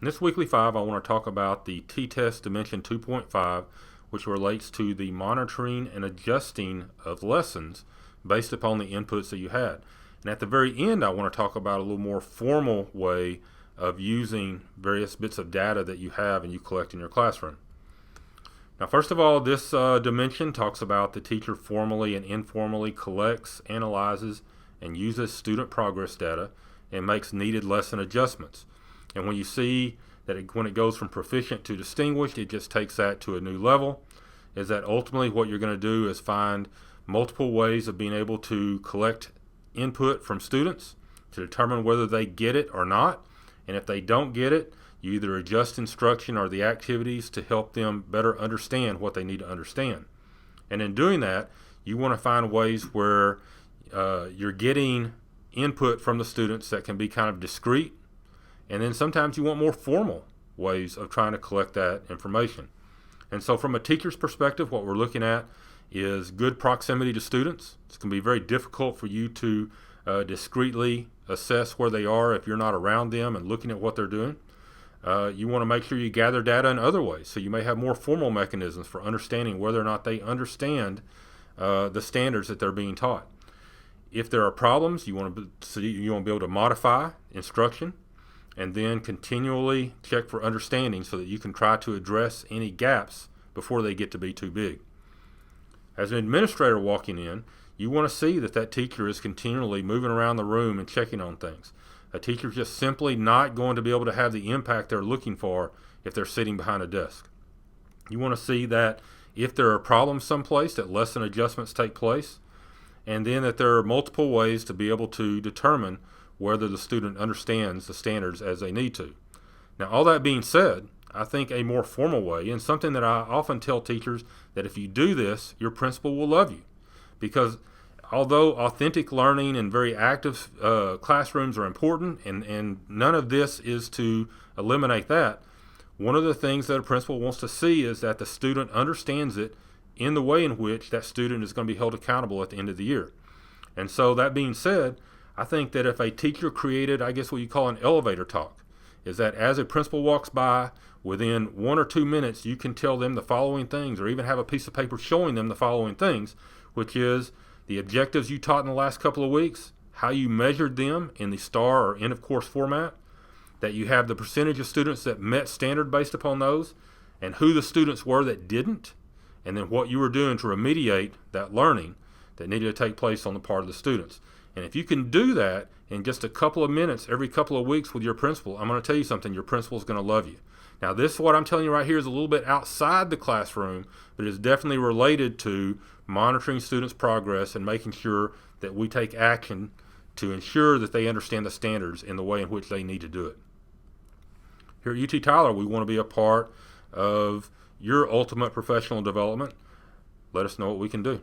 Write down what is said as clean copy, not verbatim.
In this weekly 5, I want to talk about the T-TESS Dimension 2.5, which relates to the monitoring and adjusting of lessons based upon the inputs that you had. And at the very end, I want to talk about a little more formal way of using various bits of data that you have and you collect in your classroom. Now, first of all, this dimension talks about the teacher formally and informally collects, analyzes, and uses student progress data and makes needed lesson adjustments. And when you see that when it goes from proficient to distinguished, it just takes that to a new level. Is that ultimately what you're going to do is find multiple ways of being able to collect input from students to determine whether they get it or not. And if they don't get it, you either adjust instruction or the activities to help them better understand what they need to understand. And in doing that, you want to find ways where you're getting input from the students that can be kind of discrete. And then sometimes you want more formal ways of trying to collect that information. And so from a teacher's perspective, what we're looking at is good proximity to students. It's going to be very difficult for you to discreetly assess where they are if you're not around them and looking at what they're doing. You want to make sure you gather data in other ways. So you may have more formal mechanisms for understanding whether or not they understand the standards that they're being taught. If there are problems, you want to be able to modify instruction and then continually check for understanding so that you can try to address any gaps before they get to be too big. As an administrator walking in, you want to see that that teacher is continually moving around the room and checking on things. A teacher's just simply not going to be able to have the impact they're looking for if they're sitting behind a desk. You want to see that if there are problems someplace, that lesson adjustments take place, and then that there are multiple ways to be able to determine whether the student understands the standards as they need to. Now, all that being said, I think a more formal way, and something that I often tell teachers, that if you do this, your principal will love you. Because although authentic learning and very active classrooms are important, and none of this is to eliminate that, one of the things that a principal wants to see is that the student understands it in the way in which that student is going to be held accountable at the end of the year. And so that being said, I think that if a teacher created, I guess what you call an elevator talk, is that as a principal walks by, within 1 or 2 minutes, you can tell them the following things, or even have a piece of paper showing them the following things, which is the objectives you taught in the last couple of weeks, how you measured them in the STAR or end of course format, that you have the percentage of students that met standard based upon those, and who the students were that didn't, and then what you were doing to remediate that learning that needed to take place on the part of the students. And if you can do that in just a couple of minutes every couple of weeks with your principal, I'm going to tell you something, your principal is going to love you. Now, this, what I'm telling you right here, is a little bit outside the classroom, but is definitely related to monitoring students' progress and making sure that we take action to ensure that they understand the standards in the way in which they need to do it. Here at UT Tyler, we want to be a part of your ultimate professional development. Let us know what we can do.